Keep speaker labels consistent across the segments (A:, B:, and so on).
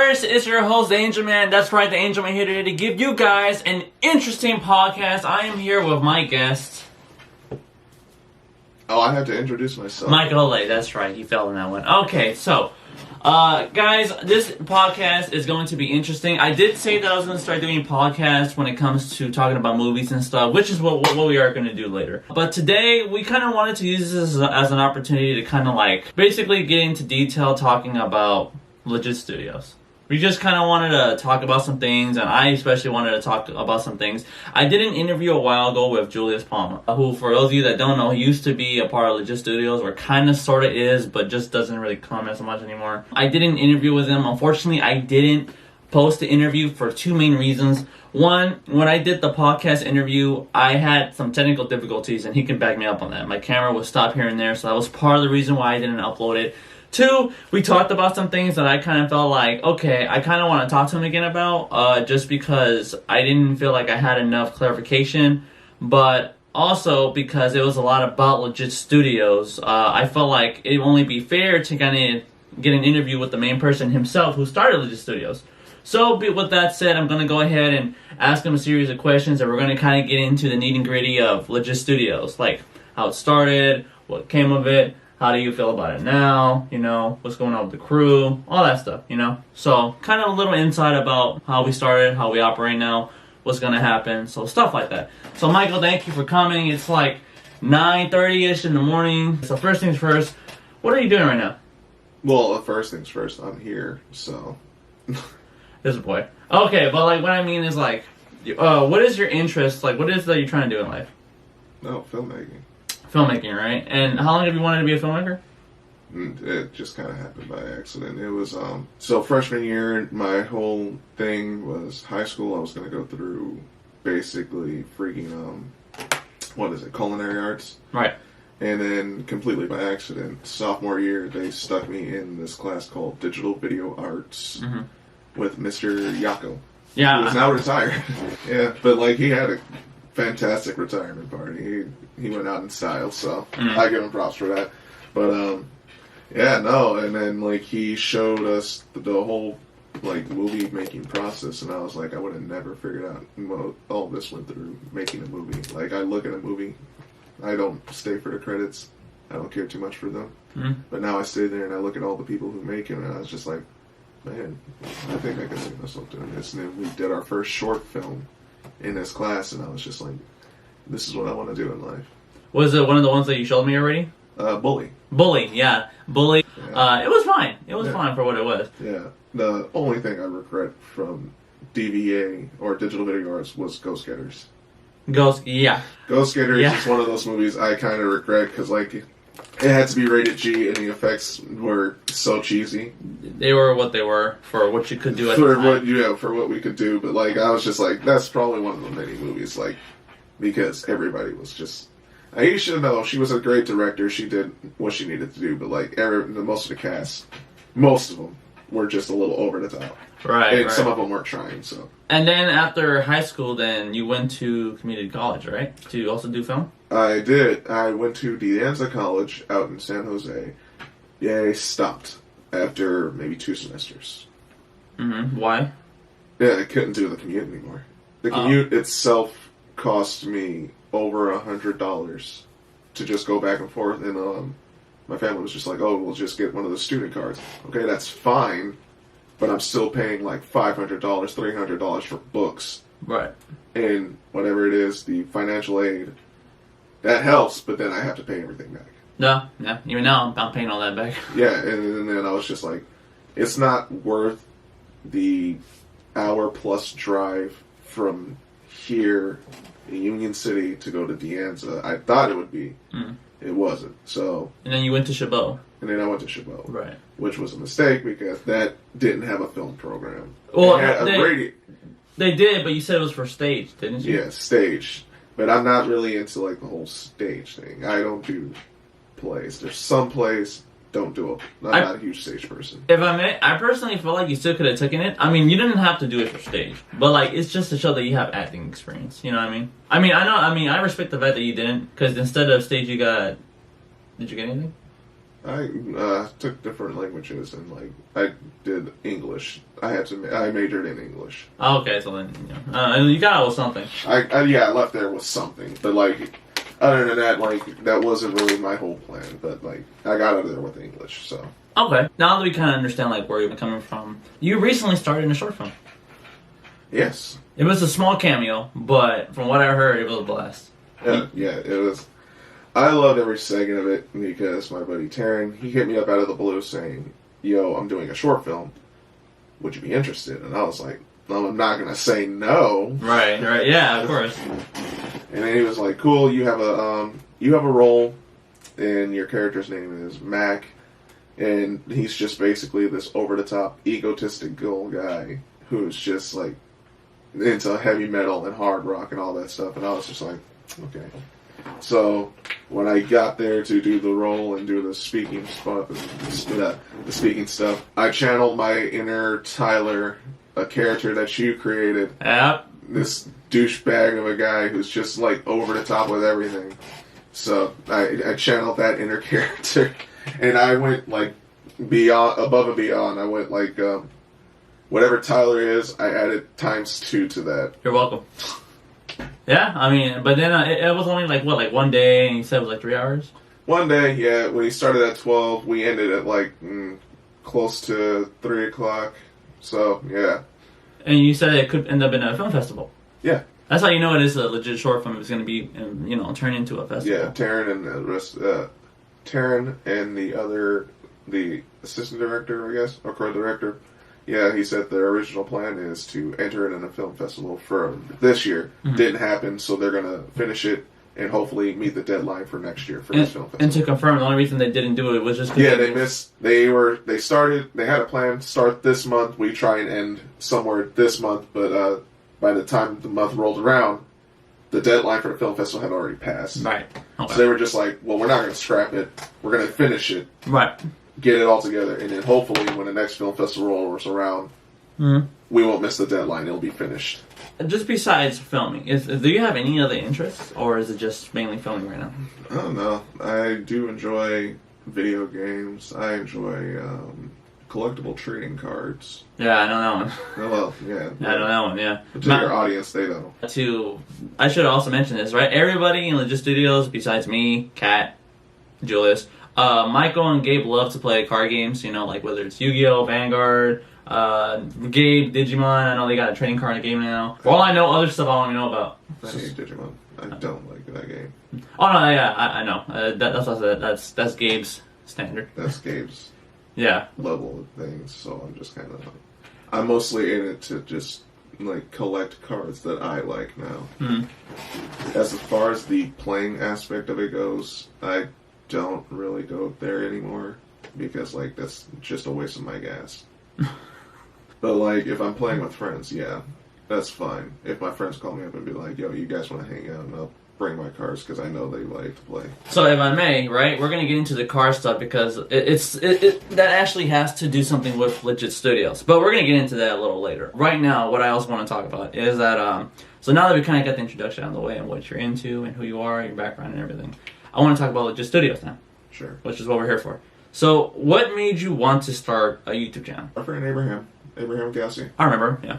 A: viewers, it's your host, the Angel Man. That's right, the Angel Man here today to give you guys an interesting podcast. I am here with my guest.
B: Oh, I have to introduce myself.
A: Michael Leite, that's right, he fell in that one. Okay, so, guys, this podcast is going to be interesting. I did say that I was going to start doing podcasts when it comes to talking about movies and stuff, which is what we are going to do later. But today, we kind of wanted to use this as an opportunity to kind of like, basically get into detail talking about legit studios. We just kind of wanted to talk about some things, and I especially wanted to talk about some things. I did an interview a while ago with Julius Palmer, who, for those of you that don't know, he used to be a part of Legit Studios, or kind of sort of is, but just doesn't really come as much anymore. I did an interview with him. Unfortunately, I didn't post the interview for two main reasons. One, when I did the podcast interview, I had some technical difficulties, and he can back me up on that. My camera would stop here and there, so that was part of the reason why I didn't upload it. Two, we talked about some things that I kind of felt like, okay, I kind of want to talk to him again about, just because I didn't feel like I had enough clarification, but also because it was a lot about Legit Studios. I felt like it would only be fair to kind of get an interview with the main person himself who started Legit Studios. So, with that said, I'm going to go ahead and ask him a series of questions, and we're going to kind of get into the nitty-gritty of Legit Studios, like how it started, what came of it, how do you feel about it now? You know, what's going on with the crew? All that stuff, you know? So, kind of a little insight about how we started, how we operate now, what's going to happen, so stuff like that. So, Michael, thank you for coming. It's like 9:30-ish in the morning. So, first things first, what are you doing right now?
B: Well, first things first, I'm here, so...
A: This boy. Okay, but like, what I mean is like, what is your interest? Like, what is it that you're trying to do in life?
B: No, filmmaking.
A: Filmmaking, right? And how long have you wanted to be a filmmaker?
B: It just kind of happened by accident. It was, so freshman year, my whole thing was high school. I was going to go through basically freaking, culinary arts.
A: Right.
B: And then completely by accident, sophomore year, they stuck me in this class called Digital Video Arts with Mr. Yako.
A: Yeah.
B: Who is now retired. Yeah, but like he had a fantastic retirement party. He went out in style, so I give him props for that. But yeah, no, and then like he showed us the whole like movie making process, and I was like, I would have never figured out what all this went through making a movie. Like I look at a movie, I don't stay for the credits. I don't care too much for them. But now I stay there and I look at all the people who make it, and I was just like, man, I think I can make myself doing this. And then we did our first short film in this class, and I was just like, this is what I want to do in life.
A: Was it one of the ones that you showed me already?
B: Bully.
A: Bully, yeah. Bully.
B: Yeah.
A: It was fine. It was fine for what it was.
B: Yeah. The only thing I regret from DVA or Digital Video Arts was Ghost Getters.
A: Ghost Getters
B: is one of those movies I kind of regret because, like, it had to be rated G and the effects were so cheesy.
A: They were what they were for what you could do at the time.
B: For what we could do. But, like, I was just like, that's probably one of the many movies, like, because everybody was just... You should know, she was a great director. She did what she needed to do. But, like, most of the cast, most of them were just a little over the top.
A: Right,
B: and some of them weren't trying, so...
A: And then after high school, then you went to community college, right? To also do film?
B: I did. I went to De Anza College out in San Jose. Yeah, I stopped after maybe 2 semesters.
A: Why?
B: Yeah, I couldn't do the commute anymore. The commute itself cost me over $100 to just go back and forth, and my family was just like, oh, we'll just get one of the student cards. Okay, that's fine, but I'm still paying like $500, $300 for books.
A: Right.
B: And whatever it is, the financial aid, that helps, but then I have to pay everything back.
A: Yeah. Even now, I'm paying all that back.
B: Yeah, and then I was just like, it's not worth the hour-plus drive from here in Union City to go to De Anza. I thought it would be. It wasn't. So.
A: And then you went to Chabot.
B: And then I went to Chabot.
A: Right.
B: Which was a mistake because that didn't have a film program.
A: Well, they did, but you said it was for stage, didn't you?
B: Yeah, stage. But I'm not really into like the whole stage thing. I don't do plays. There's some plays, don't do them. I'm not a huge stage person.
A: If I may, I personally feel like you still could have taken it. I mean, you didn't have to do it for stage, but like it's just to show that you have acting experience. You know what I mean? I respect the fact that you didn't, because instead of stage, you got. Did you get anything?
B: I took different languages, and like I did English. I majored in English.
A: Oh, okay, so then you got out with something.
B: I left there with something, but like other than that, like that wasn't really my whole plan. But like I got out of there with English, so.
A: Okay, now that we kind of understand like where you've been coming from, you recently started in a short film.
B: Yes.
A: It was a small cameo, but from what I heard, it was a blast.
B: Yeah, it was. I loved every second of it because my buddy Taryn, he hit me up out of the blue saying, "Yo, I'm doing a short film. Would you be interested?" And I was like, "No, I'm not gonna say no."
A: Right, yeah, of course.
B: And then he was like, "Cool, you have a role, and your character's name is Mac, and he's just basically this over the top, egotistical guy who's just like into heavy metal and hard rock and all that stuff." And I was just like, "Okay." So when I got there to do the role and do the speaking stuff, I channeled my inner Tyler, a character that you created.
A: Yep.
B: This douchebag of a guy who's just like over the top with everything. So I channeled that inner character, and I went like above and beyond. I went like whatever Tyler is, I added ×2 to that.
A: You're welcome. Yeah, I mean, but then it was only like one day, and you said it was like 3 hours?
B: One day, yeah. When he started at 12, we ended at like close to 3 o'clock. So, yeah.
A: And you said it could end up in a film festival.
B: Yeah.
A: That's how you know it is a legit short film. It's going to be, turn into a festival.
B: Yeah, Taryn and the rest, Taryn and the assistant director, I guess, or co-director. Yeah, he said their original plan is to enter it in a film festival for this year. Mm-hmm. Didn't happen, so they're going to finish it and hopefully meet the deadline for next year for this film festival.
A: And to confirm, the only reason they didn't do it was just
B: because they missed. They had a plan to start this month. We try and end somewhere this month, but by the time the month rolled around, the deadline for the film festival had already passed.
A: Right. Okay.
B: So they were just like, well, we're not going to scrap it. We're going to finish it.
A: Right.
B: Get it all together, and then hopefully when the next film festival rolls around, we won't miss the deadline. It'll be finished.
A: Just besides filming, do you have any other interests, or is it just mainly filming right now?
B: I don't know. I do enjoy video games. I enjoy collectible trading cards.
A: Yeah, I know that one.
B: Oh, well, yeah.
A: I know that one, yeah.
B: But to your audience, they don't.
A: I should also mention this, right? Everybody in Legit Studios, besides me, Kat, Julius, Michael and Gabe love to play card games, like whether it's Yu-Gi-Oh!, Vanguard, Gabe, Digimon. I know they got a trading card game now. For all I know, other stuff I don't even know about.
B: I hate Digimon. I don't like that game.
A: Oh, no, yeah, I know. That's Gabe's standard.
B: That's Gabe's
A: level
B: of things, so I'm just kind of... I'm mostly in it to just, collect cards that I like now.
A: Mm-hmm.
B: As far as the playing aspect of it goes, I don't really go there anymore because that's just a waste of my gas. But if I'm playing with friends, yeah, that's fine. If my friends call me up and be like, "Yo, you guys want to hang out?" and I'll bring my cards because I know they like to play.
A: So if I may, right, we're gonna get into the car stuff because that actually has to do something with Legit Studios. But we're gonna get into that a little later. Right now, what I also want to talk about is that so now that we kind of got the introduction out of the way and what you're into and who you are, your background and everything, I want to talk about Legit Studios now.
B: Sure.
A: Which is what we're here for. So, what made you want to start a YouTube channel?
B: Our friend Abraham Gassi.
A: I remember, yeah.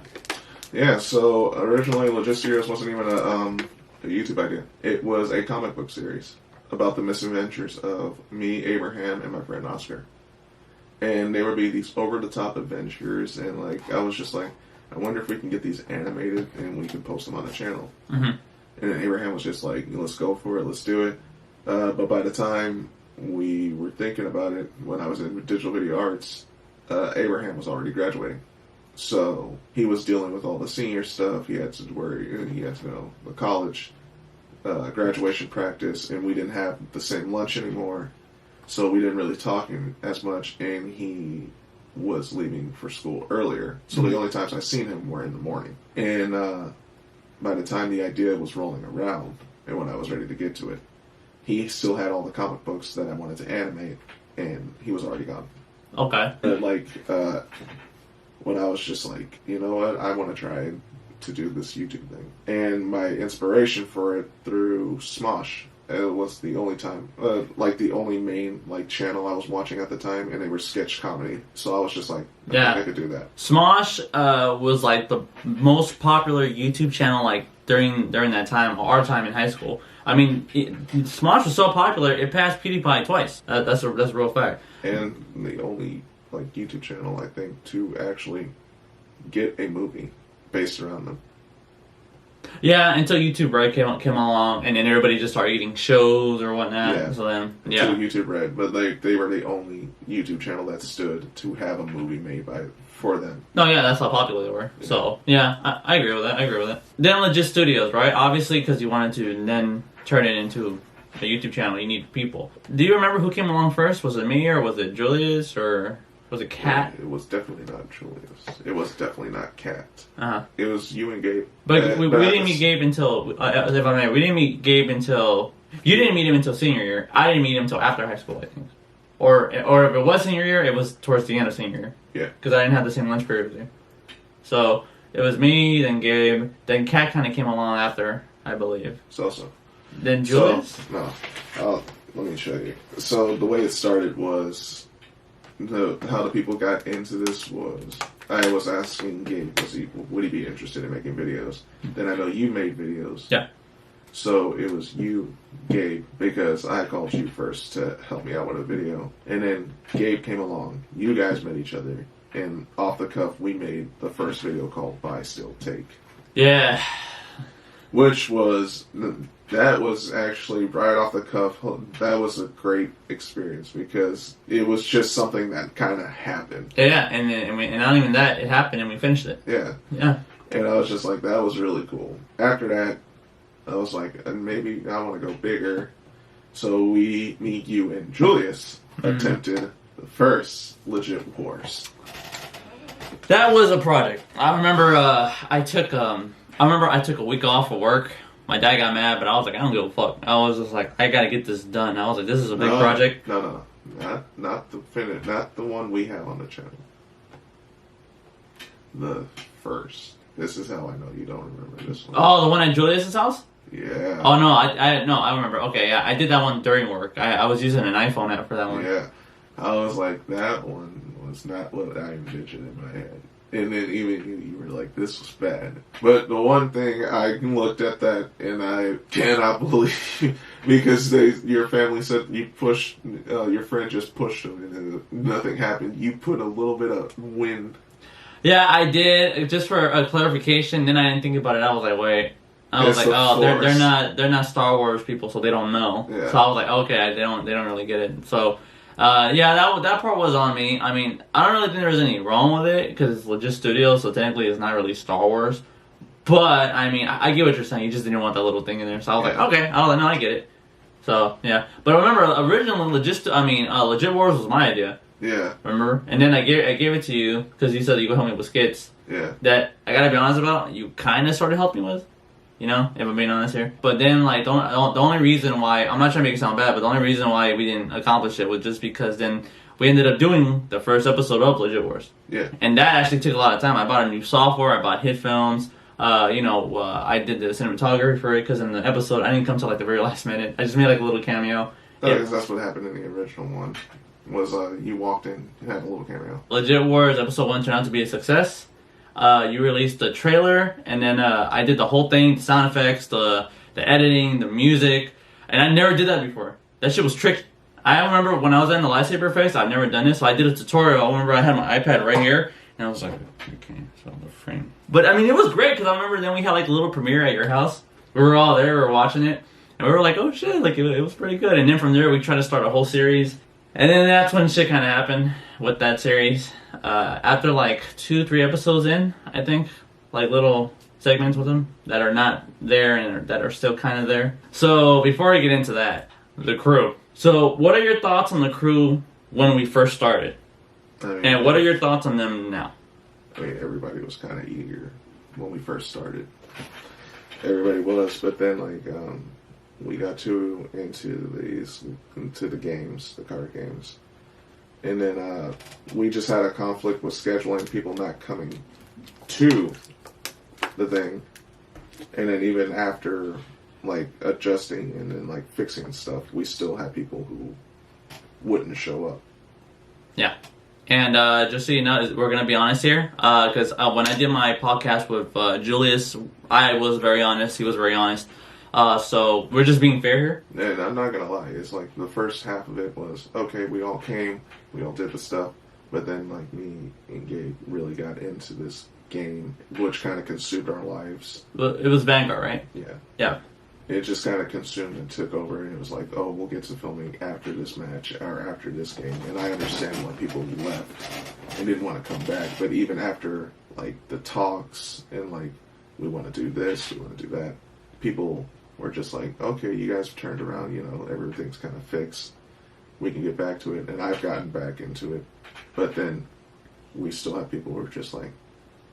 B: Yeah, so originally Legit Studios wasn't even a YouTube idea. It was a comic book series about the misadventures of me, Abraham, and my friend Oscar. And they would be these over-the-top adventures, and I was just like, I wonder if we can get these animated and we can post them on the channel. Mm-hmm. And then Abraham was just like, let's go for it, let's do it. But by the time we were thinking about it, when I was in digital video arts, Abraham was already graduating. So he was dealing with all the senior stuff. He had to worry. He had to go to college, graduation practice, and we didn't have the same lunch anymore. So we didn't really talk as much, and he was leaving for school earlier. So the only times I seen him were in the morning. And by the time the idea was rolling around, and when I was ready to get to it, he still had all the comic books that I wanted to animate, and he was already gone.
A: Okay.
B: But when I was just like, you know what, I want to try to do this YouTube thing. And my inspiration for it through Smosh. it was the only time, like the only main like channel I was watching at the time, and they were sketch comedy. So I was just like, I think I could do that.
A: Smosh was like the most popular YouTube channel like during that time, our time in high school. I mean, Smosh was so popular it passed PewDiePie twice. That's a real fact.
B: And the only like YouTube channel I think to actually get a movie based around them.
A: Yeah, until YouTube Red came along, and then everybody just started eating shows or whatnot.
B: Yeah.
A: So then,
B: Until YouTube Red, but they were the only YouTube channel that stood to have a movie made for them.
A: No, yeah, that's how popular they were. Yeah. So yeah, I agree with that. Then Legit Studios, right? Obviously, because you wanted to then turn it into a YouTube channel, you need people. Do you remember who came along first? Was it me or was it Julius or was it Kat?
B: It was definitely not Julius. It was definitely not Kat.
A: Uh-huh.
B: It was you and Gabe.
A: But we didn't meet Gabe until, if I may, we didn't meet Gabe until, you didn't meet him until senior year. I didn't meet him until after high school, I think. Or if it was senior year, it was towards the end of senior year.
B: Yeah.
A: Because I didn't have the same lunch period with you. So it was me, then Gabe, then Kat kind of came along after, I believe.
B: So.
A: Then Julius?
B: No. Let me show you. So the way it started was, how the people got into this was, I was asking Gabe, would he be interested in making videos? Then I know you made videos.
A: Yeah.
B: So it was you, Gabe, because I called you first to help me out with a video. And then Gabe came along. You guys met each other. And off the cuff, we made the first video called Buy Still Take.
A: Yeah.
B: Which was, that was actually right off the cuff. That was a great experience because it was just something that kind of happened.
A: Yeah, and not even that, it happened and we finished it.
B: Yeah.
A: Yeah.
B: And I was just like, that was really cool. After that, I was like, maybe I want to go bigger. So me, you, and Julius attempted the first Legit Wars.
A: That was a project. I remember I took a week off of work. My dad got mad, but I was like, I don't give a fuck. I was just like, I gotta get this done. I was like, this is a big project.
B: No. Not the one we have on the channel. The first. This is how I know you don't remember this one.
A: Oh, the one at Julius's house?
B: Yeah.
A: Oh no, I remember. Okay, yeah, I did that one during work. I was using an iPhone app for that one.
B: Yeah. I was like, that one was not what I envisioned in my head. And then even you were like, this was bad. But the one thing, I looked at that and I cannot believe, because your family said you pushed, your friend just pushed him and nothing happened. You put a little bit of wind.
A: Yeah, I did. Just for a clarification, then I didn't think about it. I was like, wait. I was like, oh, they're not Star Wars people, so they don't know.
B: Yeah.
A: So I was like, okay, they don't really get it. So, yeah, that part was on me. I mean, I don't really think there was any wrong with it because it's Legit Studios, so technically it's not really Star Wars. But I mean, I get what you're saying. You just didn't want that little thing in there. So I was like, okay, no, I get it. So yeah, but remember, originally Legit Wars was my idea.
B: Yeah.
A: Remember? And then I gave it to you because you said you could help me with skits.
B: Yeah.
A: That I gotta be honest about. You kind of sort of helped me with. You know, if I'm being honest here. But then, like, the only reason why, I'm not trying to make it sound bad, but the only reason why we didn't accomplish it was just because then we ended up doing the first episode of Legit Wars.
B: Yeah.
A: And that actually took a lot of time. I bought a new software, I bought hit films, I did the cinematography for it, because in the episode, I didn't come till like the very last minute. I just made like a little cameo.
B: Because that's what happened in the original one, was you walked in, you had a little cameo.
A: Legit Wars episode 1 turned out to be a success. You released the trailer, and then I did the whole thing, the sound effects, the editing, the music, and I never did that before. That shit was tricky. I remember when I was in the lightsaber effects, I've never done this, so I did a tutorial. I remember I had my iPad right here, and I was like, okay, so the frame. But I mean, it was great, because I remember then we had like a little premiere at your house. We were all there, we were watching it, and we were like, oh shit, like it was pretty good. And then from there, we tried to start a whole series. And then that's when shit kind of happened with that series. After like 2-3 episodes in, I think, like little segments with them that are not there and that are still kind of there. So before we get into that, the crew. So what are your thoughts on the crew when we first started? And what are your thoughts on them now?
B: I mean, everybody was kind of eager when we first started. Everybody was, but then like we got into the games, the card games. And then we just had a conflict with scheduling, people not coming to the thing. And then even after like adjusting and then like fixing stuff, we still had people who wouldn't show up.
A: Yeah. And just so you know, we're going to be honest here, because when I did my podcast with Julius, I was very honest. He was very honest. So we're just being fair here.
B: And I'm not going to lie. It's like the first half of it was, okay, we all came, we all did the stuff. But then like me and Gabe really got into this game, which kind of consumed our lives.
A: It was Vanguard, right?
B: Yeah.
A: Yeah.
B: It just kind of consumed and took over, and it was like, oh, we'll get to filming after this match or after this game. And I understand why people left and didn't want to come back. But even after like the talks and like, we want to do this, we want to do that, people were just like, okay, you guys have turned around, you know, everything's kind of fixed. We can get back to it. And I've gotten back into it. But then we still have people who are just like,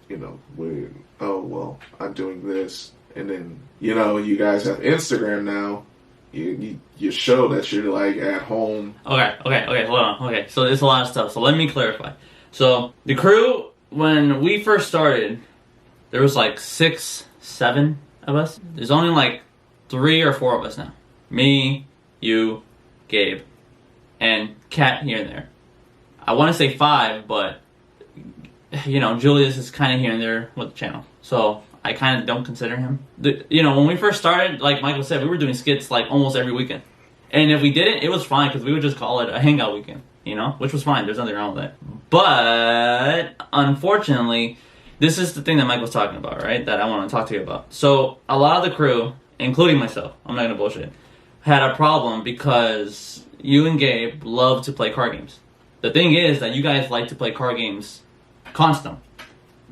B: you know, I'm doing this. And then, you know, you guys have Instagram now. You show that you're like at home.
A: Okay, hold on. Okay, so it's a lot of stuff. So let me clarify. So the crew, when we first started, there was like 6, 7 of us. There's only like 3 or 4 of us now. Me, you, Gabe, and Kat here and there. I want to say 5, but, you know, Julius is kind of here and there with the channel. So I kind of don't consider him. You know, when we first started, like Michael said, we were doing skits like almost every weekend. And if we didn't, it was fine because we would just call it a hangout weekend, you know, which was fine. There's nothing wrong with that. But unfortunately, this is the thing that Mike was talking about, right? That I want to talk to you about. So a lot of the crew, including myself, I'm not going to bullshit, had a problem because you and Gabe love to play card games. The thing is that you guys like to play card games constant,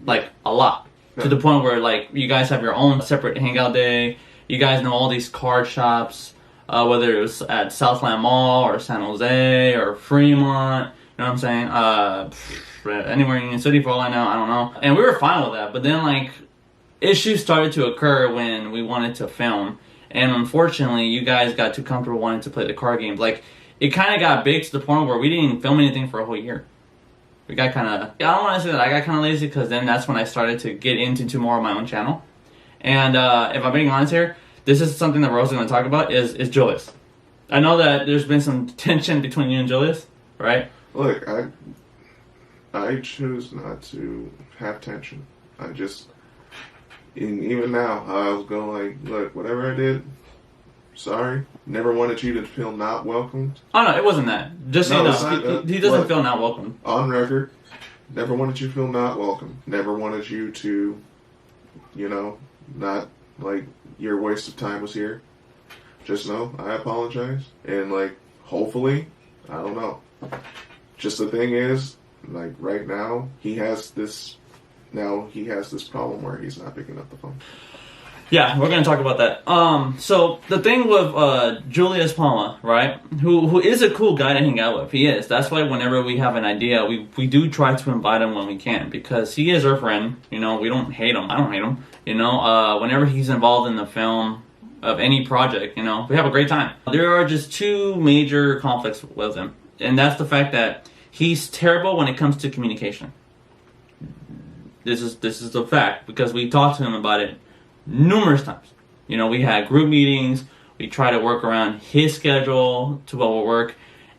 A: like a lot. To the point where, like, you guys have your own separate hangout day. You guys know all these card shops, whether it was at Southland Mall or San Jose or Fremont. You know what I'm saying? Anywhere in Union City for all I know, I don't know. And we were fine with that. But then, like, issues started to occur when we wanted to film. And unfortunately, you guys got too comfortable wanting to play the card games. Like, it kind of got big to the point where we didn't film anything for a whole year. We got kind of, I don't want to say that I got kind of lazy, because then that's when I started to get into more of my own channel. And if I'm being honest here, this is something that we're also going to talk about is Julius. I know that there's been some tension between you and Julius, right?
B: Look, I choose not to have tension. I just, even now, I was going like, look, whatever I did, sorry. Never wanted you to feel not welcomed.
A: Oh, no, it wasn't that. Just so you know, he doesn't feel not welcome.
B: On record, never wanted you to feel not welcome. Never wanted you to, you know, not, like, your waste of time was here. Just know, I apologize. And, like, hopefully, I don't know. Just the thing is, like, right now, he has this problem where he's not picking up the phone.
A: Yeah, we're going to talk about that. So the thing with Julius Palma, right, who is a cool guy to hang out with. He is. That's why whenever we have an idea, we do try to invite him when we can, because he is our friend. You know, we don't hate him. I don't hate him. You know, whenever he's involved in the film of any project, you know, we have a great time. There are just 2 major conflicts with him, and that's the fact that he's terrible when it comes to communication. This is the fact, because we talked to him about it numerous times. You know, we had group meetings. We try to work around his schedule to what will work,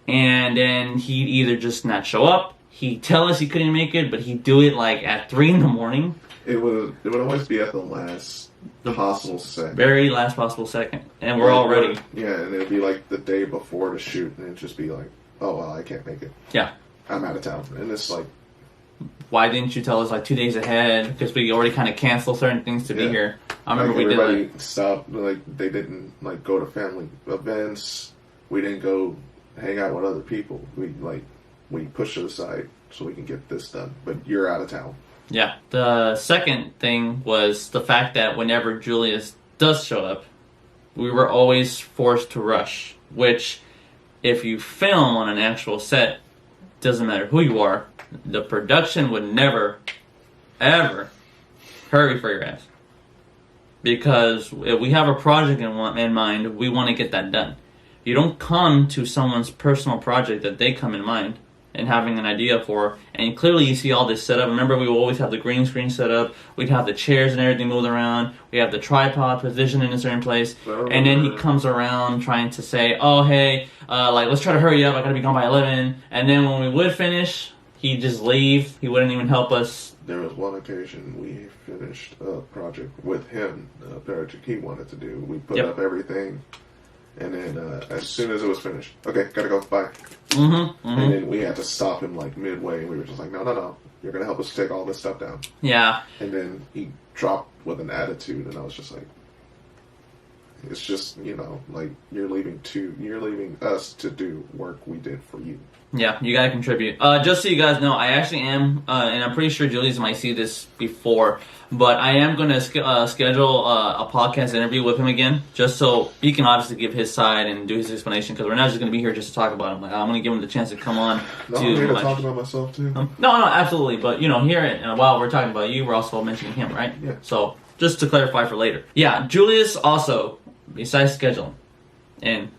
A: and then he'd either just not show up. He'd tell us he couldn't make it, but he'd do it like at 3 in the morning. It would
B: always be at the last possible second.
A: Very last possible second, and we're all ready.
B: Yeah, and it'd be like the day before the shoot, and it'd just be like, oh well, I can't make it.
A: Yeah,
B: I'm out of town, and it's like,
A: why didn't you tell us like 2 days ahead? Because we already kind of canceled certain things to be here. I remember we did like
B: stopped. Like they didn't like go to family events. We didn't go hang out with other people. We pushed it aside so we can get this done. But you're out of town.
A: Yeah. The second thing was the fact that whenever Julius does show up, we were always forced to rush. Which, if you film on an actual set, doesn't matter who you are, the production would never, ever hurry for your ass. Because if we have a project in mind, we want to get that done. You don't come to someone's personal project that they come in mind and having an idea for. And clearly you see all this setup. Remember, we will always have the green screen set up. We'd have the chairs and everything moved around. We have the tripod positioned in a certain place. And then he comes around trying to say, oh, hey, let's try to hurry up. I gotta be gone by 11. And then when we would finish, he'd just leave. He wouldn't even help us.
B: There was one occasion we finished a project with him, a project he wanted to do. We put up everything. And then as soon as it was finished, okay, gotta go, bye. And then we had to stop him like midway, and we were just like, no, you're gonna help us take all this stuff down.
A: Yeah.
B: And then he dropped with an attitude, and I was just like, it's just, like you're leaving us to do work we did for you.
A: Yeah, you gotta contribute. Just so you guys know, I actually am, and I'm pretty sure Julius might see this before, but I am going to schedule a podcast interview with him again, just so he can obviously give his side and do his explanation, because we're not just going to be here just to talk about him. Like, I'm going to give him the chance to come on.
B: No, I'm here to talk about myself, too.
A: No, absolutely. But, here, while we're talking about you, we're also mentioning him, right?
B: Yeah.
A: So, just to clarify for later. Yeah, Julius also, besides scheduling and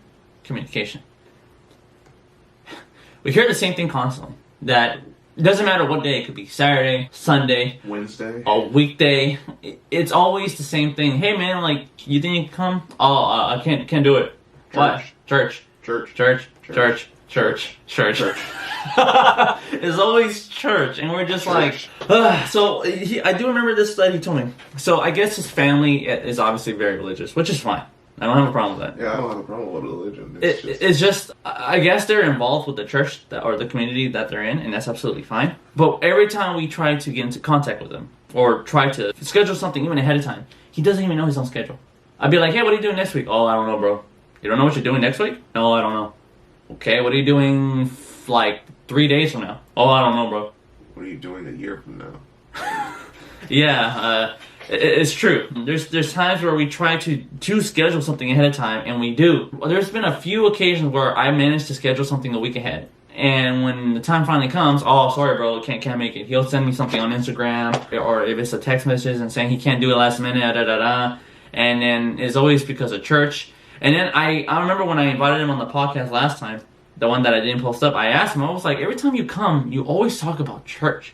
A: communication, we hear the same thing constantly, that it doesn't matter what day, it could be Saturday, Sunday,
B: Wednesday,
A: a weekday. It's always the same thing. Hey man, like, you think you can come? Oh, I can't do it. What? Church. It's always church, and we're just like, ugh. So I do remember this that he told me. So I guess his family is obviously very religious, which is fine. I don't have a problem with that.
B: Yeah, I don't have a problem with religion.
A: It's just, I guess they're involved with the church or the community that they're in, and that's absolutely fine. But every time we try to get into contact with him, or try to schedule something even ahead of time, he doesn't even know his own schedule. I'd be like, hey, what are you doing next week? Oh, I don't know, bro. You don't know what you're doing next week? No, I don't know. Okay, what are you doing, 3 days from now? Oh, I don't know, bro.
B: What are you doing a year from now?
A: Yeah, it's true. There's times where we try to schedule something ahead of time, and we do. Well, there's been a few occasions where I managed to schedule something a week ahead, and when the time finally comes, oh, sorry, bro, can't make it. He'll send me something on Instagram, or if it's a text message and saying he can't do it last minute, and then it's always because of church. And then I remember when I invited him on the podcast last time, the one that I didn't post up, I asked him, I was like, every time you come, you always talk about church.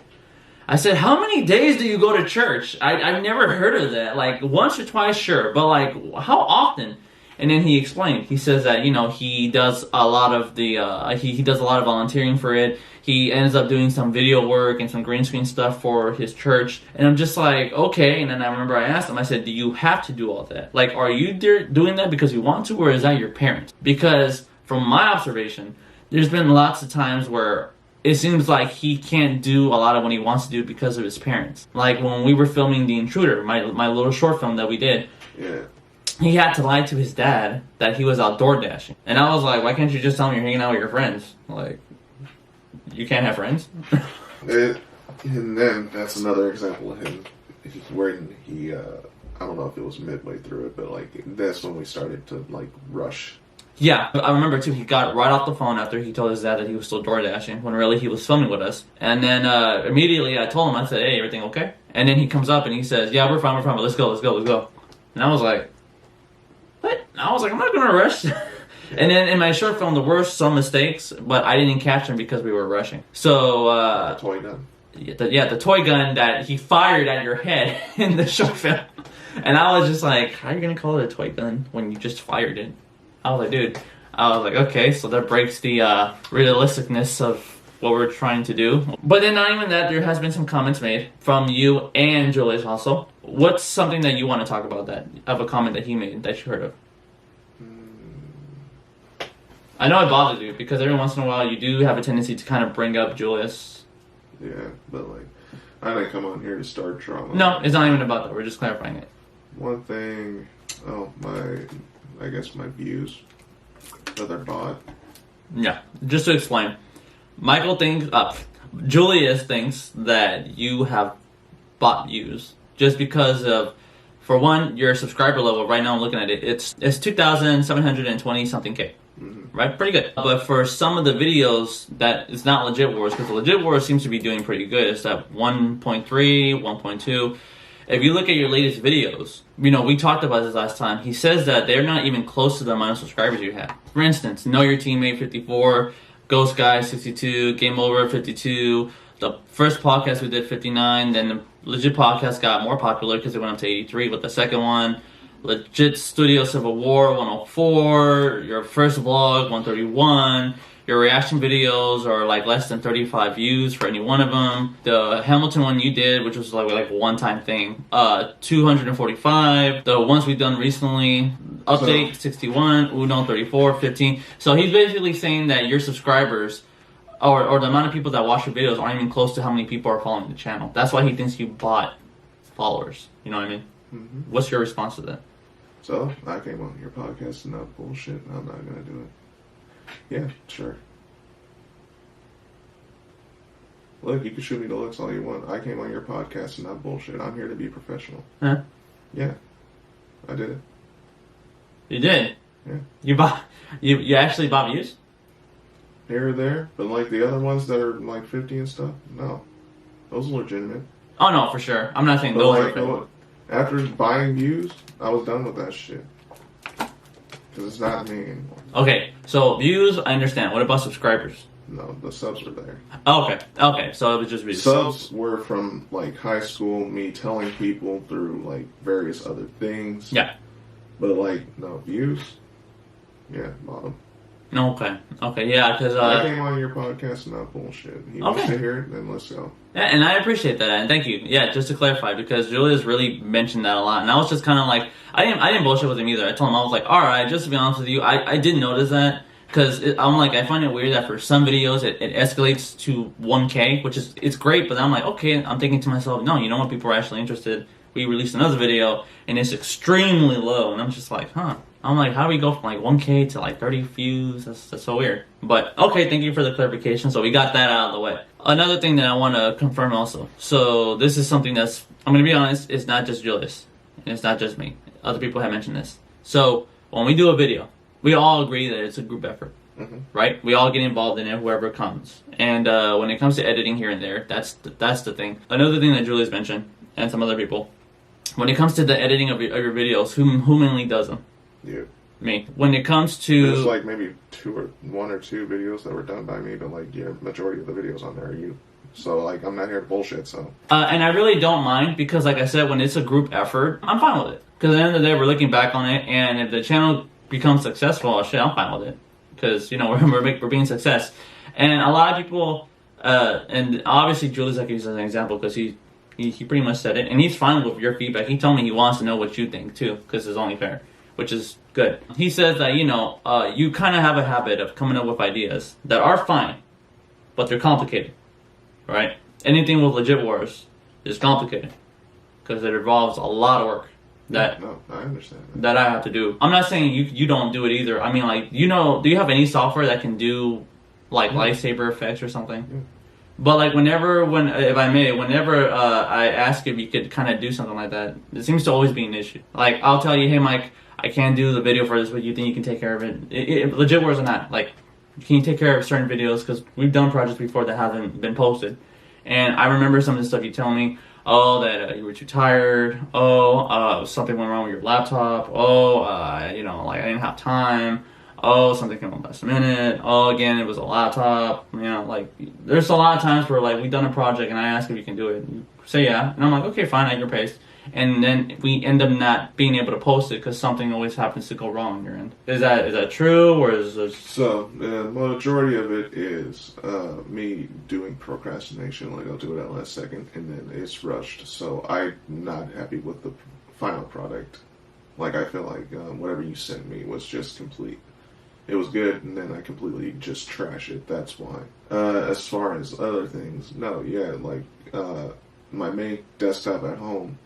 A: I said, how many days do you go to church? I've never heard of that. Like, once or twice, sure. But, how often? And then he explained. He says that, he does a lot of he does a lot of volunteering for it. He ends up doing some video work and some green screen stuff for his church. And I'm just like, okay. And then I remember I asked him, I said, do you have to do all that? Like, are you doing that because you want to, or is that your parents? Because from my observation, there's been lots of times where it seems like he can't do a lot of what he wants to do because of his parents. Like when we were filming The Intruder, my little short film that we did, he had to lie to his dad that he was out door dashing. And I was like, why can't you just tell him you're hanging out with your friends? Like, you can't have friends?
B: And then that's another example of him where he I don't know if it was midway through it, but that's when we started to rush.
A: Yeah, I remember too, he got right off the phone after he told his dad that he was still door dashing, when really he was filming with us. And then immediately I told him, I said, hey, everything okay? And then he comes up and he says, yeah, we're fine, but let's go. And I was like, what? I was like, I'm not gonna rush. And then in my short film, there were some mistakes, but I didn't catch them because we were rushing. So,
B: toy gun.
A: The toy gun that he fired at your head in the short film. And I was just like, how are you gonna call it a toy gun when you just fired it? I was like, dude, okay, so that breaks the realisticness of what we're trying to do. But then not even that, there has been some comments made from you and Julius also. What's something that you want to talk about of a comment that he made that you heard of? I know it bothers you because every once in a while you do have a tendency to kind of bring up Julius.
B: Yeah, but I didn't come on here to start drama.
A: No, it's not even about that. We're just clarifying it.
B: One thing, I guess my views that are bought.
A: Yeah, just to explain, Julius thinks that you have bought views just because of, for one, your subscriber level. Right now, I'm looking at it. It's 2,720 something K. Mm-hmm. Right, pretty good. But for some of the videos that it's not Legit Wars, because the Legit Wars seems to be doing pretty good. It's at 1.3, 1.2. If you look at your latest videos, we talked about this last time. He says that they're not even close to the amount of subscribers you have. For instance, Know Your Teammate 54, Ghost Guy 62, Game Over 52. The first podcast we did 59. Then the Legit podcast got more popular because it went up to 83 with the second one. Legit Studio Civil War 104. Your first vlog 131. Your reaction videos are like less than 35 views for any one of them. The Hamilton one you did, which was like a one-time thing, 245. The ones we've done recently, Update 61, Uno 34, 15. So he's basically saying that your subscribers, or the amount of people that watch your videos, aren't even close to how many people are following the channel. That's why he thinks you bought followers. You know what I mean? Mm-hmm. What's your response to that?
B: So I came on your podcast and not bullshit. I'm not gonna do it. Yeah, sure. Look, you can shoot me the looks all you want. I came on your podcast and not bullshit. I'm here to be professional.
A: Huh?
B: Yeah, I did it.
A: You did?
B: Yeah.
A: You actually bought views?
B: Here or there, but like the other ones that are like 50 and stuff, no. Those are legitimate.
A: Oh no, for sure. I'm not saying those are fake.
B: After buying views, I was done with that shit. Because it's not me anymore.
A: Okay, so views, I understand. What about subscribers?
B: No, the subs were there.
A: Okay, so it was just views.
B: Subs were from like high school, me telling people through like various other things.
A: Yeah.
B: But like, no, views? Yeah, bottom.
A: Okay, yeah, because
B: I came on your podcast and not bullshit. He wants to hear it, then let's go.
A: Yeah, and I appreciate that, and thank you. Yeah, just to clarify, because Julius really mentioned that a lot, and I was just kind of like, I didn't bullshit with him either. I told him, I was like, all right, just to be honest with you, I did notice that, because I'm like, I find it weird that for some videos it escalates to 1K, which is, it's great, but I'm like, okay, I'm thinking to myself, no, you know what, people are actually interested. We released another video, and it's extremely low, and I'm just like, huh. I'm like, how do we go from like 1K to like 30 views? That's so weird. But okay, thank you for the clarification. So we got that out of the way. Another thing that I want to confirm also. So this is something that's, I'm going to be honest, it's not just Julius. It's not just me. Other people have mentioned this. So when we do a video, we all agree that it's a group effort, right? We all get involved in it, whoever comes. And when it comes to editing here and there, that's the thing. Another thing that Julius mentioned, and some other people, when it comes to the editing of your videos, who mainly does them?
B: You.
A: Me. When it comes to...
B: There's like maybe one or two videos that were done by me, but like, yeah, majority of the videos on there are you. So like, I'm not here to bullshit, so... and I really don't mind, because like I said, when it's a group effort, I'm fine with it. Because at the end of the day, we're looking back on it, and if the channel becomes successful, oh, shit, I'm fine with it. Because, you know, we're being success. And a lot of people... and obviously, Julius, I can use as an example, because he pretty much said it, and he's fine with your feedback. He told me he wants to know what you think, too, because it's only fair. Which is good. He says that, you know, you kind of have a habit of coming up with ideas that are fine, but they're complicated, right? Anything with Legit Wars is complicated because it involves a lot of work that I understand
A: that I have to do. I'm not saying you don't do it either. I mean, like, you know, do you have any software that can do like lightsaber effects or something? Yeah. But like whenever I ask if you could kind of do something like that, it seems to always be an issue. Like, I'll tell you, hey Mike, I can't do the video for this, but you think you can take care of it? Legit Wars or not, like, can you take care of certain videos? Because we've done projects before that haven't been posted. And I remember some of the stuff you tell me, that you were too tired, something went wrong with your laptop, you know, like I didn't have time, something came up last minute, again, it was a laptop, you know, like, there's a lot of times where, like, we've done a project and I ask if you can do it, you say yeah, and I'm like, okay, fine, at your pace. And then we end up not being able to post it because something always happens to go wrong on your end. Is that true, or is this...
B: So, the majority of it is me doing procrastination. Like, I'll do it at last second, and then it's rushed. So, I'm not happy with the final product. Like, I feel like whatever you sent me was just complete. It was good, and then I completely just trash it. That's why. As far as other things, no, yeah, like, my main desktop at home,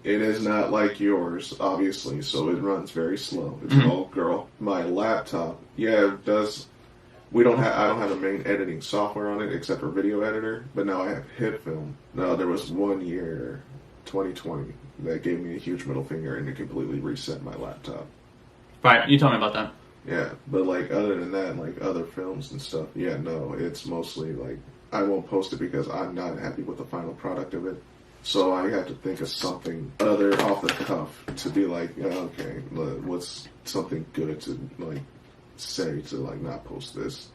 B: it is not like yours, obviously, so it runs very slow. It's an old girl. My laptop, yeah, it does. I don't have a main editing software on it except for video editor, but now I have HitFilm. Now, there was 1 year, 2020, that gave me a huge middle finger and it completely reset my laptop.
A: Right, you told me about that.
B: Yeah, but like other than that, like other films and stuff, yeah, no, it's mostly like I won't post it because I'm not happy with the final product of it. So I have to think of something other off the cuff to be like, okay, what's something good to like say to like not post this.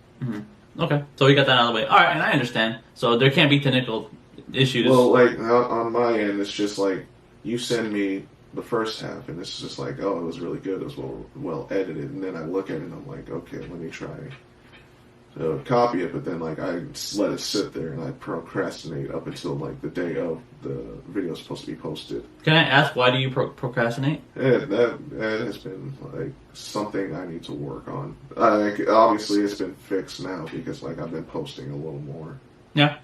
A: Okay, so we got that out of the way. All right, and I understand. So there can't be technical issues.
B: Well, like on my end, it's just like you send me the first half, and it's just like, oh, it was really good, it was well edited, and then I look at it and I'm like, okay, let me try to copy it, but then like I let it sit there and I procrastinate up until like the day of the video is supposed to be posted.
A: Can I ask, why do you procrastinate?
B: That has been like something I need to work on. Obviously, it's been fixed now because like I've been posting a little more.
A: Yeah.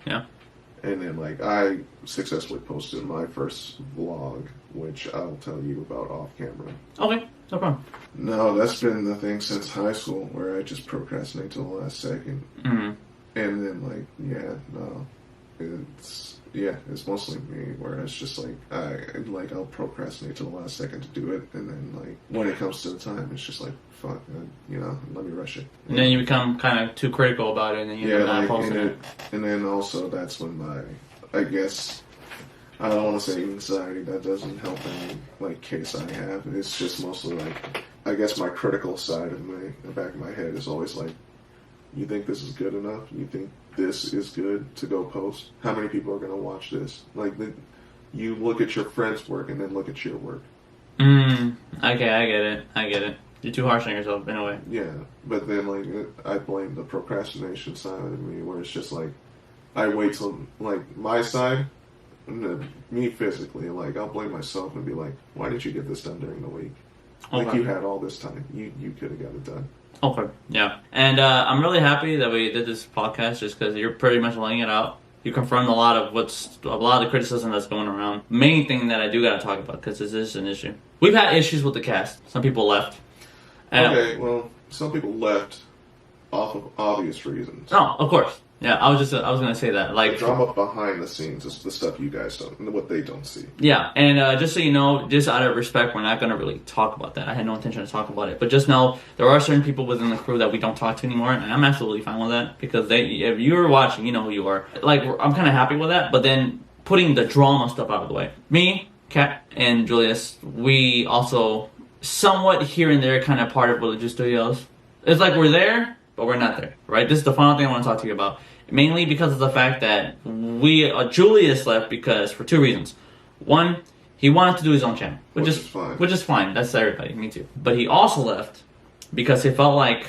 B: And then, like, I successfully posted my first vlog, which I'll tell you about off camera.
A: Okay, no problem.
B: No, that's been the thing since high school, where I just procrastinate till the last second.
A: Mm-hmm.
B: And then, like, it's mostly me, where it's just like, I'll procrastinate till the last second to do it, and then, like, when it comes to the time, it's just like, fuck, let me rush it.
A: And then you become kind of too critical about it, and then you end up not posting it.
B: And then also, that's when I guess, I don't want to say anxiety, that doesn't help any, like, case I have. It's just mostly, like, I guess my critical side of the back of my head is always like, you think this is good enough? You think this is good to go post? How many people are going to watch this? Like, you look at your friend's work and then look at your work.
A: Okay, I get it. You're too harsh on yourself, in a way.
B: Yeah, but then, like, I blame the procrastination side of me, where it's just like, I wait till, like, my side, me physically, like, I'll blame myself and be like, why didn't you get this done during the week? Like,
A: Okay.
B: you had all this time. You could have got it done.
A: Okay, yeah. And I'm really happy that we did this podcast, just because you're pretty much laying it out. You confirmed a lot of the criticism that's going around. Main thing that I do got to talk about, because this is an issue. We've had issues with the cast. Some people left.
B: Okay, well, some people left off of obvious reasons.
A: Oh, of course. Yeah, I was gonna say that. Like,
B: The drama behind the scenes is the stuff you guys don't, what they don't see.
A: yeah, and just so you know, just out of respect, we're not gonna really talk about that. I had no intention to talk about it, but just know there are certain people within the crew that we don't talk to anymore, and I'm absolutely fine with that, because if you're watching, you know who you are. Like, I'm kind of happy with that, but then putting the drama stuff out of the way. Me, Kat, and Julius, we also somewhat here and there kind of part of Religious Studios. It's like we're there, but we're not there, right? This is the final thing I want to talk to you about. Mainly because of the fact that Julius left because, for two reasons. One, he wanted to do his own channel, which is fine. Which is fine. That's everybody, me too. But he also left because he felt like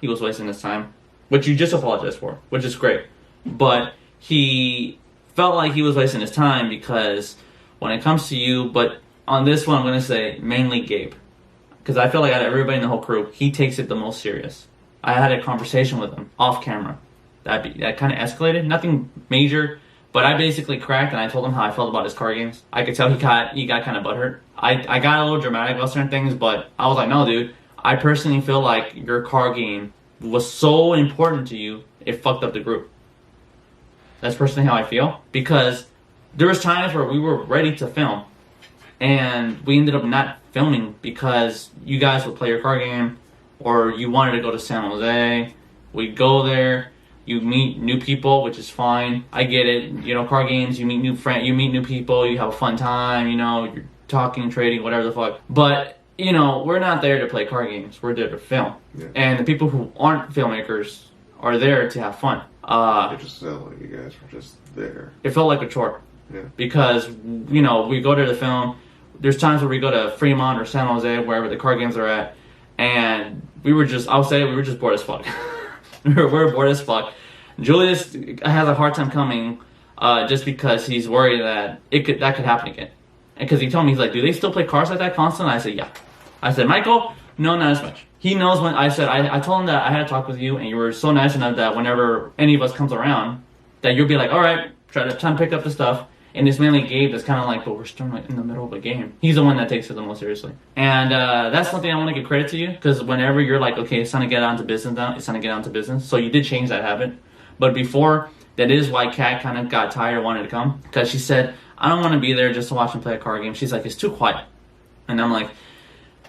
A: he was wasting his time, which you just apologized for, which is great. But he felt like he was wasting his time because when it comes to you, but on this one I'm going to say mainly Gabe. Because I feel like out of everybody in the whole crew, he takes it the most serious. I had a conversation with him off camera. That kind of escalated. Nothing major, but I basically cracked and I told him how I felt about his car games. I could tell he got kind of butthurt. I got a little dramatic about certain things, but I was like, no, dude. I personally feel like your car game was so important to you, it fucked up the group. That's personally how I feel. Because there was times where we were ready to film, and we ended up not filming because you guys would play your car game, or you wanted to go to San Jose. We'd go there. You meet new people, which is fine. I get it. You know, car games, you meet new people, you have a fun time, you know, you're talking, trading, whatever the fuck. But, you know, we're not there to play car games. We're there to film. Yeah. And the people who aren't filmmakers are there to have fun.
B: It just felt like you guys were just there.
A: It felt like a chore.
B: Yeah.
A: Because, you know, we go to the film. There's times where we go to Fremont or San Jose, wherever the car games are at, and we were just bored as fuck. We're bored as fuck. Julius has a hard time coming just because he's worried that that could happen again. And because he told me, he's like, do they still play cars like that constantly? I said, yeah. I said, Michael, no, not as much. He knows when I said, I told him that I had to talk with you, and you were so nice enough that whenever any of us comes around, that you'll be like, all right, try to pick up the stuff. And it's mainly Gabe that's kind of like, but we're still in the middle of a game. He's the one that takes it the most seriously. And that's something I want to give credit to you, because whenever you're like, okay, it's time to get on to business now, it's time to get on to business. So you did change that habit. But before, that is why Kat kind of got tired and wanted to come. Because she said, I don't want to be there just to watch him play a card game. She's like, it's too quiet. And I'm like,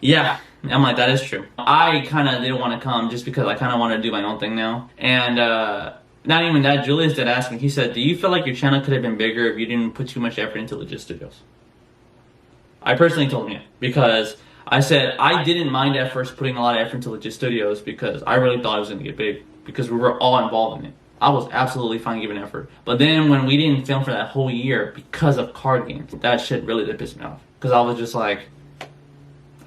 A: yeah. I'm like, that is true. I kind of didn't want to come just because I kind of want to do my own thing now. And not even that, Julius did ask me. He said, do you feel like your channel could have been bigger if you didn't put too much effort into Legit Studios? I personally told him yeah. Because I said I didn't mind at first putting a lot of effort into Legit Studios because I really thought it was going to get big. because we were all involved in it. I was absolutely fine giving effort. But then when we didn't film for that whole year because of card games, that shit really did piss me off. Because I was just like,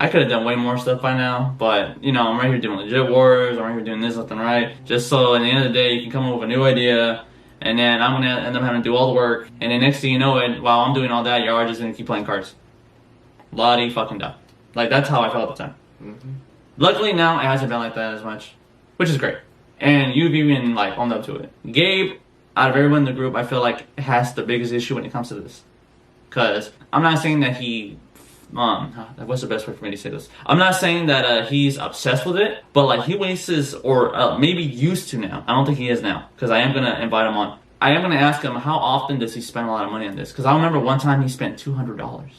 A: I could have done way more stuff by now, but, you know, I'm right here doing legit wars, I'm right here doing this left and right, just so at the end of the day, you can come up with a new idea, and then I'm going to end up having to do all the work, and then next thing you know it, while I'm doing all that, you're just going to keep playing cards. La-di fucking da. Like, that's how I felt at the time. Mm-hmm. Luckily now, it hasn't been like that as much, which is great. And you've even, like, owned up to it. Gabe, out of everyone in the group, I feel like has the biggest issue when it comes to this. Because I'm not saying that he... what's the best way for me to say this? I'm not saying that he's obsessed with it, but like he wastes, or maybe used to now. I don't think he is now, because I am going to invite him on. I am going to ask him, how often does he spend a lot of money on this? Because I remember one time he spent $200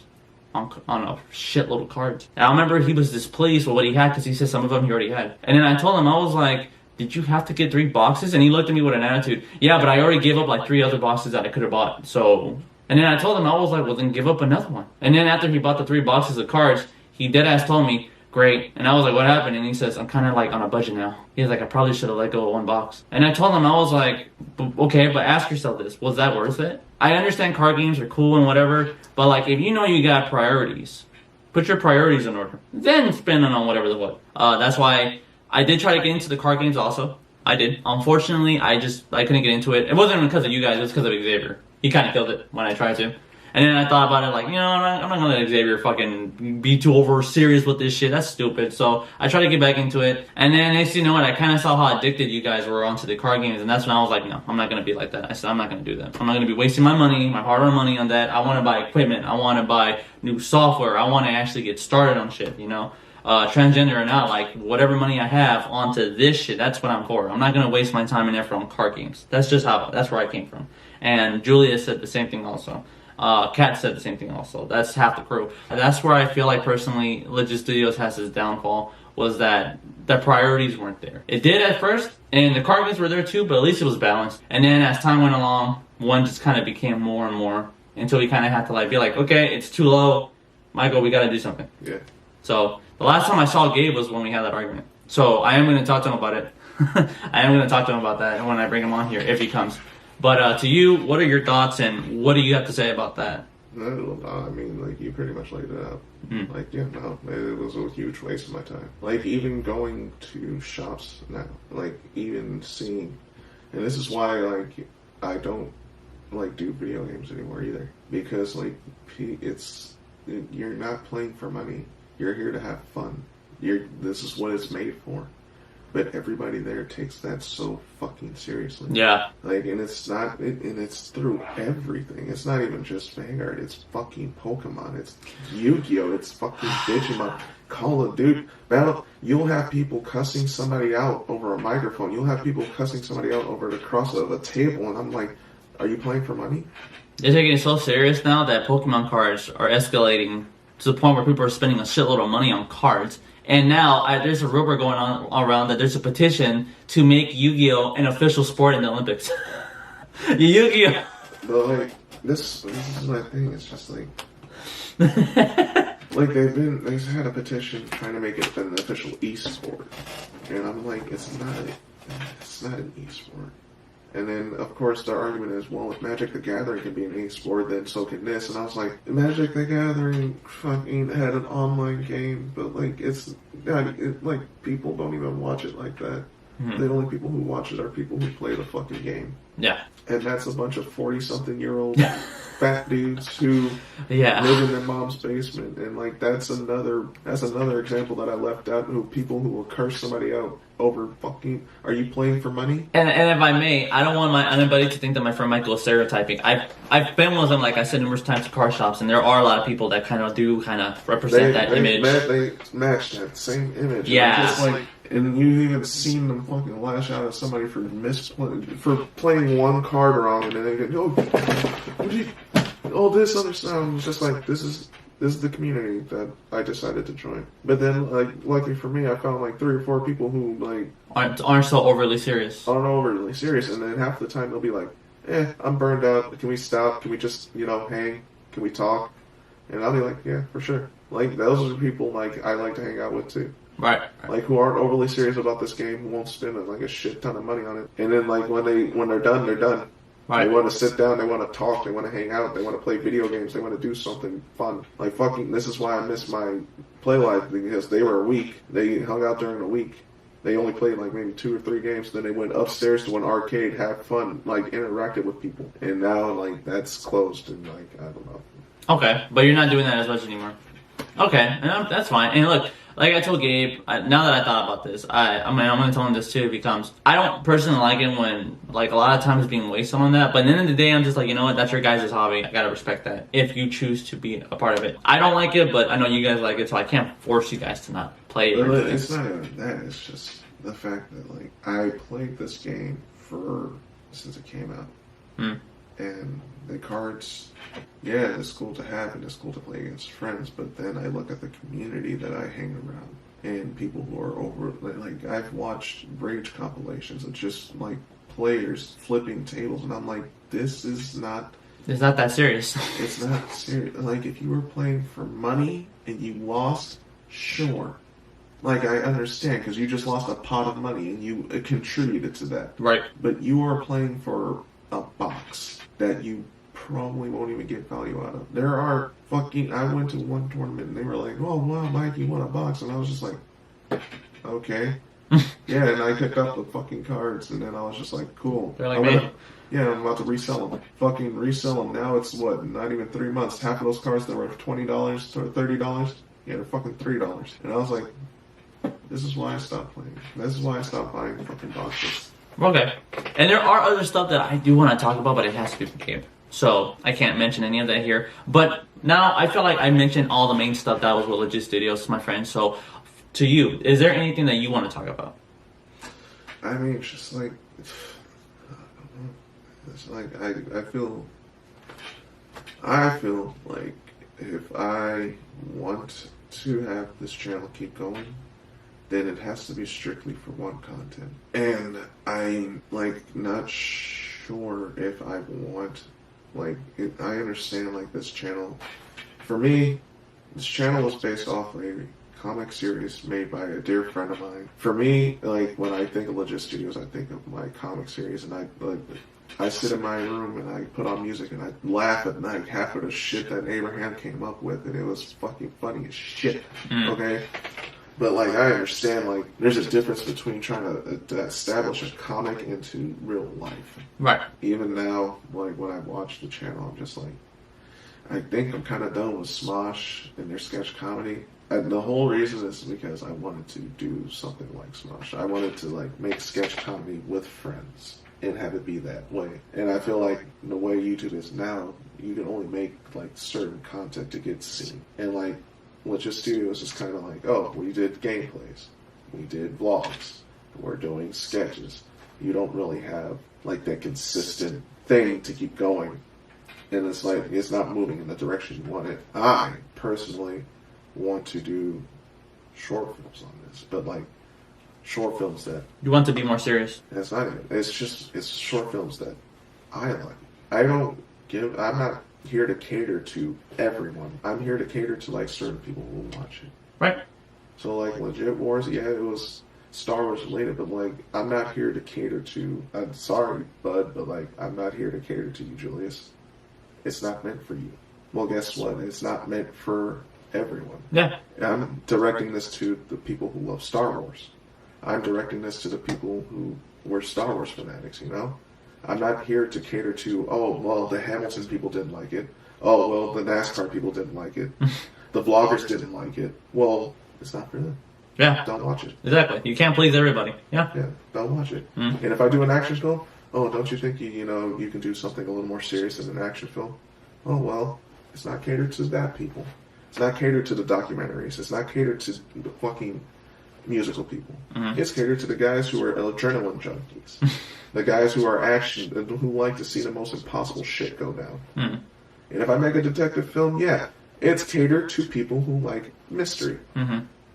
A: on a shitload of cards. And I remember he was displeased with what he had, because he said some of them he already had. And then I told him, I was like, did you have to get 3 boxes? And he looked at me with an attitude. Yeah, but I already gave up like 3 other boxes that I could have bought, so... And then I told him, I was like, well, then give up another one. And then after he bought the 3 boxes of cards, he deadass told me, great. And I was like, what happened? And he says, I'm kind of like on a budget now. He's like, I probably should have let go of 1 box. And I told him, I was like, okay, but ask yourself this. Was that worth it? I understand card games are cool and whatever, but like, if you know you got priorities, put your priorities in order. Then spend it on whatever the what. That's why I did try to get into the card games also. I did. Unfortunately, I couldn't get into it. It wasn't because of you guys, it was because of Xavier. He kind of killed it when I tried to. And then I thought about it like, you know, I'm not going to let Xavier fucking be too over serious with this shit. That's stupid. So I tried to get back into it. And then next you know what, I kind of saw how addicted you guys were onto the card games. And that's when I was like, no, I'm not going to be like that. I said, I'm not going to do that. I'm not going to be wasting my money, my hard-earned money on that. I want to buy equipment. I want to buy new software. I want to actually get started on shit, you know. Transgender or not, like whatever money I have onto this shit, that's what I'm for. I'm not going to waste my time and effort on card games. That's where I came from. And Julia said the same thing also. Kat said the same thing also. That's half the crew. That's where I feel like personally Legit Studios has its downfall, was that the priorities weren't there. It did at first, and the card games were there too, but at least it was balanced. And then as time went along, one just kind of became more and more until we kind of had to like be like, okay, it's too low. Michael, we got to do something.
B: Yeah.
A: So the last time I saw Gabe was when we had that argument. So I am going to talk to him about it. I am going to talk to him about that when I bring him on here, if he comes. But to you, what are your thoughts and what do you have to say about that?
B: No, I mean, like, you pretty much laid it out. Like, yeah, no, it was a huge waste of my time. Like, even going to shops now, like, even seeing, and this is why, like, I don't, like, do video games anymore either. Because, like, you're not playing for money. You're here to have fun. This is what it's made for. But everybody there takes that so fucking seriously. Yeah. Like, and it's not, and it's through everything. It's not even just Vanguard. It's fucking Pokemon. It's Yu-Gi-Oh! It's fucking Digimon. Call of Duty. Battle. You'll have people cussing somebody out over a microphone. You'll have people cussing somebody out over the cross of a table. And I'm like, are you playing for money?
A: They're taking it so serious now that Pokemon cards are escalating to the point where people are spending a shitload of money on cards. And now there's a rumor going on around that there's a petition to make Yu-Gi-Oh! An official sport in the Olympics. Yu-Gi-Oh!
B: But like this is my thing. It's just like like they've had a petition trying to make it an official e-sport, and I'm like, it's not an e-sport. And then, of course, the argument is, well, if Magic the Gathering can be an e-sport, then so can this. And I was like, Magic the Gathering fucking had an online game, but, like, like, people don't even watch it like that. Mm-hmm. The only people who watch it are people who play the fucking game. Yeah. And that's a bunch of 40-something-year-old fat dudes who live in their mom's basement. And, like, that's another example that I left out, people who will curse somebody out over fucking, are you playing for money?
A: And if I may, I don't want anybody to think that my friend Michael is stereotyping. I've been with him, like I said numerous times, to car shops, and there are a lot of people that kind of represent that image.
B: They match that same image. Yeah. And you've even seen them fucking lash out at somebody for playing one card wrong, and then they go, this other stuff. It's just like, this is the community that I decided to join. But then, like, luckily for me, I found like 3 or 4 people who like
A: aren't so overly serious.
B: Aren't overly serious, and then half the time they'll be like, I'm burned out. Can we stop? Can we just, hang? Can we talk? And I'll be like, yeah, for sure. Like, those are the people like I like to hang out with too.
A: Right.
B: Like, who aren't overly serious about this game, who won't spend like a shit ton of money on it. And then like when they're done, they're done.
A: Right.
B: They want to sit down, they want to talk, they want to hang out, they want to play video games, they want to do something fun. Like fucking, this is why I miss my play life, because they were a week. They hung out during the week. They only played like maybe 2 or 3 games. Then they went upstairs to an arcade, have fun, like interacted with people. And now like that's closed and like I don't know.
A: Okay, but you're not doing that as much anymore. Okay, and that's fine. And look, like I told Gabe, now that I thought about this, I'm going to tell him this too, because I don't personally like it when, like, a lot of time is being wasted on that. But at the end of the day, I'm just like, you know what, that's your guys' hobby. I got to respect that if you choose to be a part of it. I don't like it, but I know you guys like it, so I can't force you guys to not play it.
B: It's not even that. It's just the fact that, like, I played this game since it came out. And the cards, yeah, it's cool to have and it's cool to play against friends, but then I look at the community that I hang around and people who are over, like I've watched Rage compilations of just like players flipping tables, and I'm like, this is not...
A: It's not that serious.
B: It's not serious. Like, if you were playing for money and you lost, sure. Like, I understand, because you just lost a pot of money and you contributed to that.
A: Right.
B: But you are playing for a box that you probably won't even get value out of. There are fucking... I went to one tournament and they were like, oh, wow, Mike, you won a box. And I was just like, okay. Yeah, and I picked up the fucking cards and then I was just like, cool.
A: They're like, man.
B: Yeah, I'm about to resell them. Fucking resell them. Now it's what? Not even 3 months. Half of those cards that were $20 or $30, yeah, they're fucking $3. And I was like, this is why I stopped playing. This is why I stopped buying fucking boxes.
A: Okay. And there are other stuff that I do want to talk about, but it has to be for Gabe. So I can't mention any of that here. But now I feel like I mentioned all the main stuff that was with Legit Studios, my friend. So to you, is there anything that you want to talk about?
B: I mean, it's just like... It's like, I feel like if I want to have this channel keep going, then it has to be strictly for one content. And I'm, like, not sure if I want, like, I understand, like, this channel. For me, this channel was based off a comic series made by a dear friend of mine. For me, like, when I think of Legit Studios, I think of my comic series, and I sit in my room and I put on music and I laugh at night half of the shit that Abraham came up with, and it was fucking funny as shit. Okay? But like, I understand, like, there's a difference between trying to establish a comic into real life.
A: Right.
B: Even now, like, when I watch the channel, I'm just like, I think I'm kind of done with Smosh and their sketch comedy. And the whole reason is because I wanted to do something like Smosh. I wanted to, like, make sketch comedy with friends and have it be that way. And I feel like the way YouTube is now, you can only make, like, certain content to get seen. And, like, Legit Studios is kind of like, oh, we did gameplays, we did vlogs, we're doing sketches. You don't really have, like, that consistent thing to keep going. And it's like, it's not moving in the direction you want it. I, personally, want to do short films on this, but, like, short films that...
A: You want to be more serious.
B: That's not even... It's short films that I like. I'm not here to cater to everyone. I'm here to cater to, like, certain people who will watch it.
A: Right.
B: So, like, Legit Wars, yeah, it was Star Wars related, but, like, I'm not here to cater to... I'm sorry, bud, but, like, I'm not here to cater to you, Julius. It's not meant for you. Well, guess what? It's not meant for everyone.
A: Yeah.
B: I'm directing this to the people who love Star Wars. I'm directing this to the people who were Star Wars fanatics, you know? I'm not here to cater to, oh, well, the Hamilton people didn't like it. Oh, well, the NASCAR people didn't like it. The vloggers didn't like it. Well, it's not for them.
A: Yeah.
B: Don't watch it.
A: Exactly. You can't please everybody. Yeah.
B: Yeah, don't watch it. And if I do an action film, oh, don't you think you can do something a little more serious than an action film? Oh, well, it's not catered to that people. It's not catered to the documentaries. It's not catered to the fucking musical people. It's catered to the guys who are adrenaline junkies. The guys who are action, who like to see the most impossible shit go down. And if I make a detective film, yeah, it's catered to people who like mystery.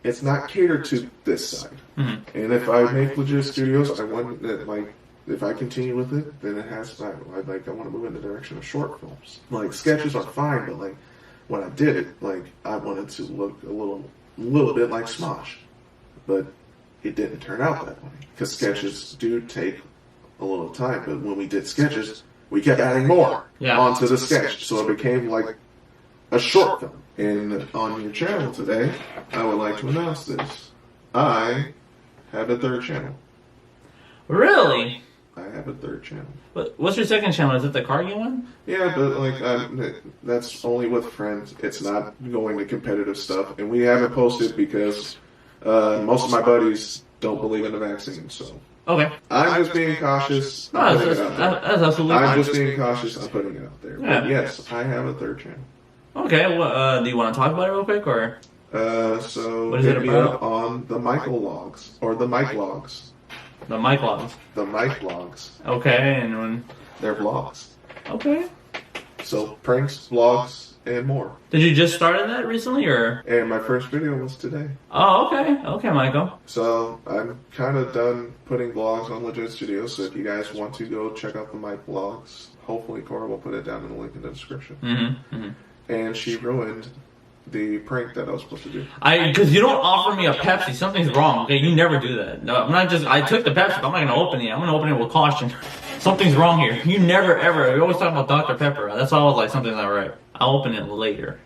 B: It's not catered to this side. And if I make Legit Studios, I want that, like, if I continue with it, then it has, I want to move in the direction of short films. Like, sketches are fine, but, like, when I did it, like, I wanted to look a little bit like Smosh. but it didn't turn out that way. Because sketches do take a little time, but when we did sketches, we kept adding more onto the sketch, so it became like a short film. And on your channel today, I would like to announce this. I have a third channel.
A: Really?
B: I have a third channel.
A: But what's your second channel? Is it the car game one?
B: Yeah, but like that's only with friends. It's not going to competitive stuff, and we haven't posted because most of my buddies don't believe in the vaccine. So
A: okay,
B: I'm just being cautious.
A: That's absolutely fine.
B: I'm just being cautious. I'm putting it out there.
A: Yeah.
B: But yes, I have a third channel.
A: Okay, well, do you want to talk about it real quick, or?
B: So
A: what is
B: hit
A: it
B: me
A: about?
B: up on the Michael Logs or the Mike Logs.
A: The Mike Logs.
B: The Mike Logs.
A: Okay, and when?
B: They're vlogs.
A: Okay.
B: So pranks, vlogs, and more.
A: Did you just start that recently, or?
B: And my first video was today.
A: Oh, okay. Okay, Michael.
B: So I'm kind of done putting vlogs on Legit Studios. So if you guys want to go check out the Mike Vlogs, hopefully Cora will put it down in the link in the description.
A: Mm-hmm. Mm-hmm.
B: And she ruined the prank that I was supposed to do.
A: Because you don't offer me a Pepsi. Something's wrong. Okay, you never do that. No, I'm not just. I took the Pepsi. But I'm not gonna open it. I'm gonna open it with caution. Something's wrong here. You never ever. You always talk about Dr. Pepper. That's why I was like, something's not right. I'll open it later.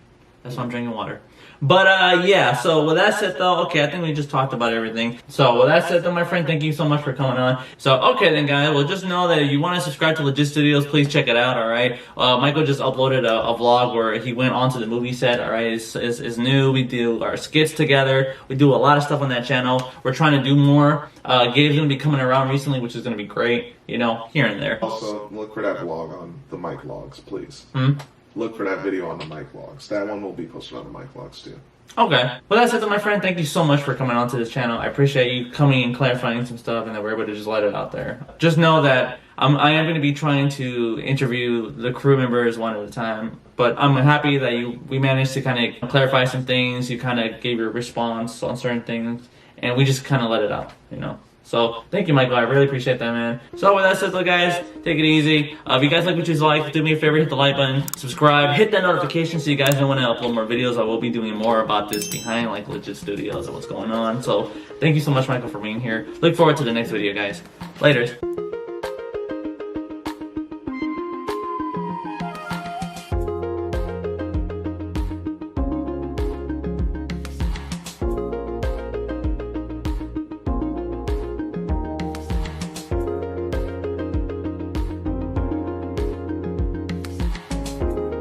A: That's why I'm drinking water. But yeah. So with that said, though, okay, I think we just talked about everything. So with that said, though, my friend, thank you so much for coming on. So okay, then, guys, well, just know that if you want to subscribe to Legit Studios, please check it out. All right. Michael just uploaded a vlog where he went onto the movie set. All right, it's new. We do our skits together. We do a lot of stuff on that channel. We're trying to do more. Gabe's gonna be coming around recently, which is gonna be great. You know, here and there.
B: Also, look for that vlog on the Mike Vlogs, please.
A: Hmm?
B: Look for that video on the Mike Vlogs. That one will be posted on the Mike Vlogs too.
A: Okay. Well, that's it, my friend. Thank you so much for coming onto this channel. I appreciate you coming and clarifying some stuff, and that we're able to just let it out there. Just know that I am going to be trying to interview the crew members one at a time. But I'm happy that we managed to kind of clarify some things. You kind of gave your response on certain things, and we just kind of let it out, you know. So, thank you, Michael. I really appreciate that, man. So, with that said, though, guys, take it easy. If you guys like what you like, do me a favor, hit the like button, subscribe, hit that notification so you guys know when I upload more videos. I will be doing more about this behind, like, Legit Studios and what's going on. So, thank you so much, Michael, for being here. Look forward to the next video, guys. Laters.